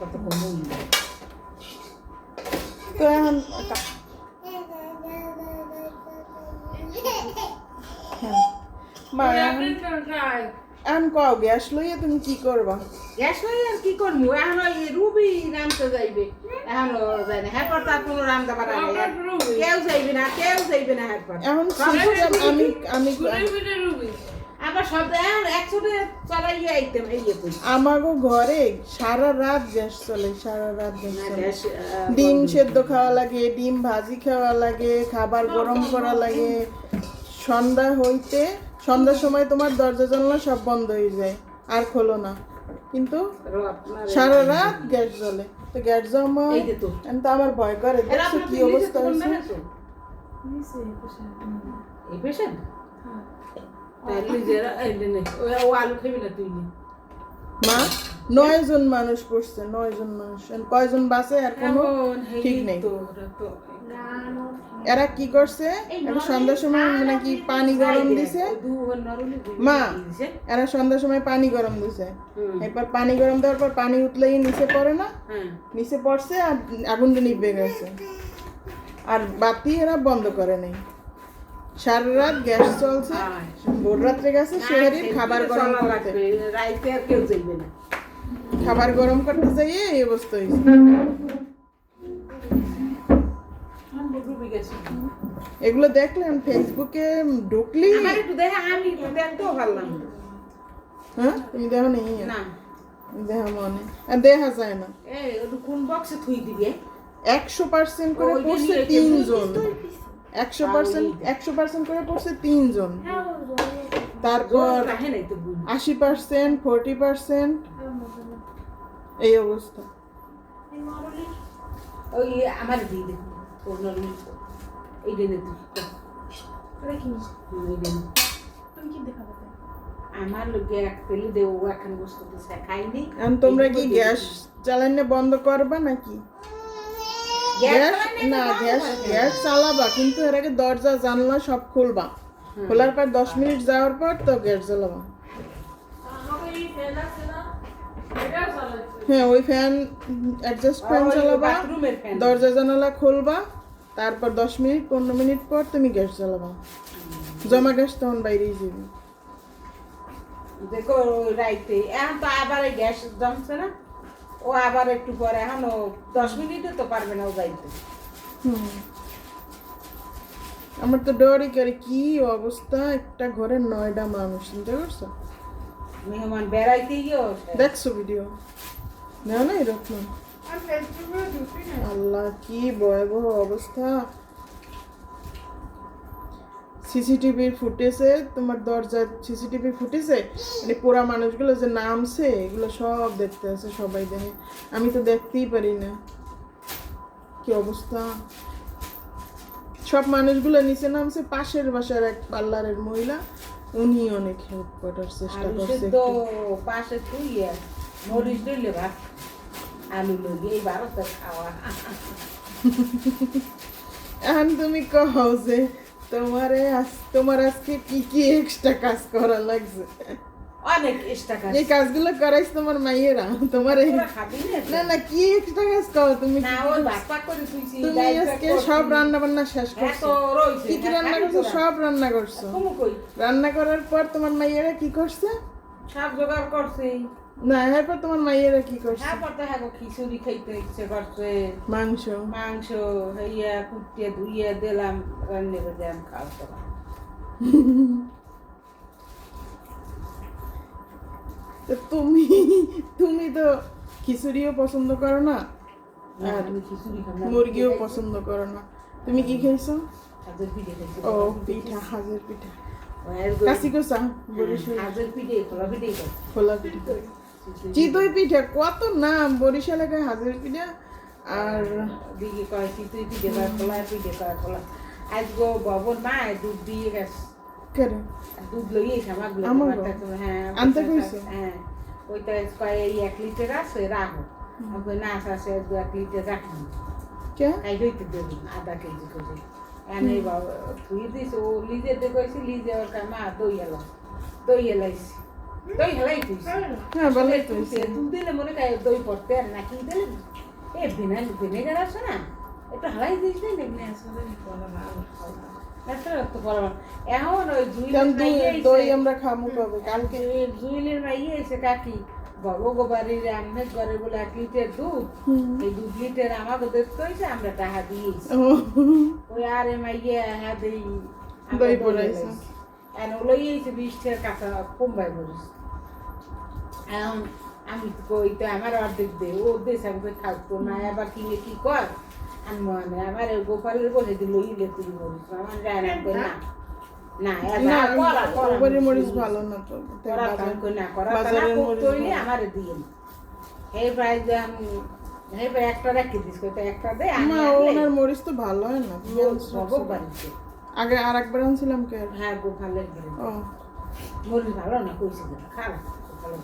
কত কমই তো এখন মা এখন কও গ্যাস লইয়া তুমি কি করবা? গ্যাস হয়ে আর কি করবো এখন ওই রুবি রামতে যাইবে এখন যাই না হ্যাঁ তার কোনো রামদা পারা নেই কেউ যাইবে না হ্যাঁ এখন সিস্টেম আমি আবার সব এখন একসাথে চালাইয়ে আইতেম এই আমাগো ঘরে সারা রাত গ্যাস চলে, সারা রাত গ্যাস চলে। গ্যাস ডিম সেদ্ধ খাওয়া লাগে, ডিম ভাজি খাওয়া লাগে, খাবার গরম করা লাগে। সন্ধ্যার সময় তোমার দরজা জানলা সব বন্ধ হয়ে যায়, আর খোলো না, কিন্তু সারা রাত গ্যাস জ্বলে। তো গ্যাস জমা তো আমার ভয় করে। দেখছো কি অবস্থা হয়েছে? এই পেশেন্ট আলু খাবি না তুই মা 9 জন মানুষ পড়ছে, 9 জন মানুষ। কয়জন বাসে আর কোনো ঠিক নেই। এরা কি করছে, এরা সন্ধ্যার সময় মানে কি পানি গরম দিছে মা, এরা সন্ধ্যার সময় পানি গরম দিছে। এরপর পানি গরম দেওয়ার পর পানি উঠলেই নিচে পড়ে না, নিচে পড়ছে আর আগুনটা নিভে গেছে। আর বাতি এরা বন্ধ করে নাই, সারা রাত গ্যাস চলছে। ভোর রাত্রে গেছে শহরের খাবার গরম করতে, রাইতে আর কেউ যাইবে না, খাবার গরম করতে যাইয়ে এই অবস্থা হয়েছে। এগুলো দেখলেন ফেসবুকে ঢুকলি একটু দেখে আমি দেখতেও পারলাম হ্যাঁ, তুমি দেখো নেই না দেখা মনে আর দেখা যায় না। কোন বক্সে থুই দিবে 100% করে পড়ছে 3 জন, 100% করে পড়ছে 3 জন। তারপর 80%, 40% এই অবস্থা। ওই আমার দিয়ে দেখো এই দিনে আমার লোকে এক পেলে দেবো এখন বসতে খাইনি। তোমরা কি গ্যাস জ্বালানি বন্ধ করবা নাকি? গ্যাস না, গ্যাস চালাবা, কিন্তু এর আগে দরজা জানলা সব খুলবা। খোলার পর 10 মিনিট যাওয়ার পর তো গ্যাস জ্বালাবা। হ্যাঁ, ওই ফ্যান অ্যাডজাস্ট ফ্যান চালাবা, দরজা জানালা খুলবা, তারপর 10 মিনিট 15 মিনিট পর তুমি গ্যাস জ্বালাবা। জমা গ্যাস তখন বাইরেই যাবে। দেখো রাইতে এখন তো আবার গ্যাস জমছে না, ও আবার একটু পরে এখন 10 মিনিটে তো পারবে না ও যাইতে। আমার তো ডরই করে, কি অবস্থা, একটা ঘরে 9টা মানুষ, চিন্তা করছো? মেহমান বেড়াইতে গিয়েও দেখছো ভিডিও না না এরকম? আল্লাহ কি ভয়াবহ অবস্থা। সিসিটিভির ফুটেজে তোমার দরজার সিসিটিভি ফুটেজে মানে পুরা মানুষগুলো যে নামছে এগুলো সব দেখতে আছে, সবাই দেখে। আমি তো দেখতেই পারি না, কি অবস্থা। সব মানুষগুলো নিচে নামছে। পাশের বাসার এক পার্লারের মহিলা, উনি অনেক হেল্প করার চেষ্টা করছে। পাশে তুই মরিচ দিলে ভাত আলু লগে এই ভারতে খাওয়া। এখন তুমি কও যে তোমার আজকে কি কি এক্সট্রা কাজ করা লাগছে? অনেক এক্সট্রা কাজ। এই কাজগুলো করাইছ তোমার মাইয়েরা? তোমার না না কি এক্সট্রা কাজ করো তুমি? না ওই ভাত পাক করে তুইছি। তুমি আজকে সব রান্না বান্না শেষ করছো? কি কি রান্না করছো? সব রান্না করছো। রান্না করার পর তোমার মাইয়েরা কি করছে? সব জোগাড় করছে। না এরপর তোমার মাইয়েরা কি করছে? এরপর তো হ্যাঁ খিচুড়ি খাইতে ইচ্ছে করছে, মাংস হইয়া কুটিয়ে ধুইয়ে দিলাম, রান্নে বেজে আমি খাওয়া। তুমি তো খিচুড়িও পছন্দ করো না আর মুরগিও পছন্দ করো না। তুমি কি খাইছো? ও পিঠা, হাজের পিঠা, কাশি কষা, হাজের পিঠে, খোলা পিঠা, চিতই পিঠা, কত নাম বরিশালে কয় হাজের পিঠা। আর দিকে কয় চিতই পিঠে, কয় খোলা পিঠে, কয় খোলা। আজ গো বাবুর মা দুধ দিয়ে গেছে। কেন দুধ লইয়ে সামাগুলো? হ্যাঁ আনতে কইছে। হ্যাঁ ওইটা কয় 1 লিটার আছে রাখো, না আছে 1 লিটার রাখি এই দইতে দেবো আধা কেজি করে। এনে বাবা তুই দিস ও লিজে দেখছি, লিজে ওর মা দই এলাইছি। দই হেলাই তুইছে হ্যাঁ ভালোই তো হয়েছে। দুধ দিলে মনে হয় দই পড়তে আর না কি দিলে এ ভিনেগার আছে না একটু হালাই দিস না এমনি আসলে এত তো বড় এখন ওই দই আমরা খামু কবে কালকে জুইলের মাইয়ে এসে কাকি বড় গোবারির রান্নার ঘরে বলে 1 লিটার দুধ এই 2 লিটার আমাকে দেখতে হয়েছে আমরা টাকা দিয়েছি ওই আরে মাইয়ে হ্যাঁ দেই দই পড়াইছে আর ওই এসে 20 টাকার কাঁচা কমবাই বলিস এখন আমি কই তো আমার অর্ধেক দে ও দেশ আমাকে থাকতো না আবার কিনে কি কর আর মনে আমার গোপালের বলে দিল ইলে তুই বলিস আমার যায় না না না ওপরে মরিচ ভালো না তো বাজারের মরিচ আমারে দিয়ে এই প্রায় এই প্রায় একটা রেখে দিস তো একটা দে মা ওনার মরিচ তো ভালো হয় না আগে আর একবার আনছিলাম কে হ্যাঁ গোপালের ও মরিচ ভালো না কইছে খারাপ গোপালের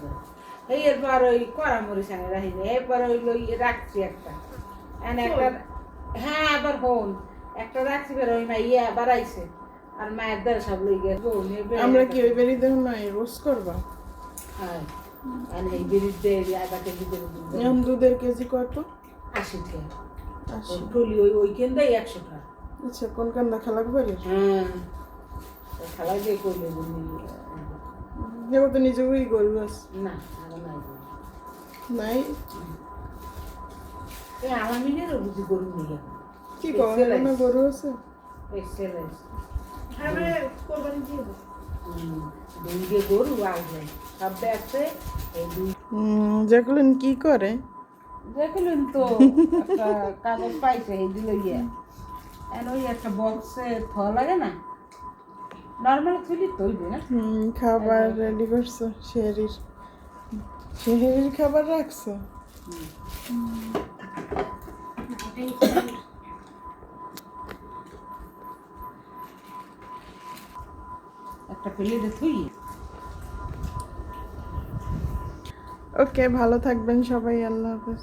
এই এরপর ওই কড়া মরিচ আনে রাখিনি এরপর ওই লই রাখছি একটা এনে একটা হ্যাঁ আবার হন একটা রাখছি বের ওই মাইয়া আবার আইছে আর মায়ের দ্বারা সব লই গেছে আমরা কি ওই বেরি দেব না রোস্ট করবা হ্যাঁ আর এই বিরিতে আধা কেজি করে দুধ এখন দুধের কেজি কত 80 টাকা 80 টলি ওই কেন্দাই 100 টাকা আচ্ছা কোন কান দেখা লাগবে রে হ্যাঁ খালা যে কইলে বলি দেব তো নিজেই করব না আর নাই নাই এই আলামিনের বুঝি গরু নিয়ে কি করে না গরু আছে এক্সেলেন্স আমি কোরবানি দিব দুইটা গরু আসবে সব আছে এই দুই যেগুলো কি করে দেখলেন তো একটা কাগজ পাইছে এই দিল ইয়ে আর ওই একটা বক্সে থ লাগে না নর্মাল থুলি তৈরি না খাবার রেডি করছো শেহরির খাবার রাখছো একটা প্লেটে থুই ওকে ভালো থাকবেন সবাই আল্লাহ হাফেজ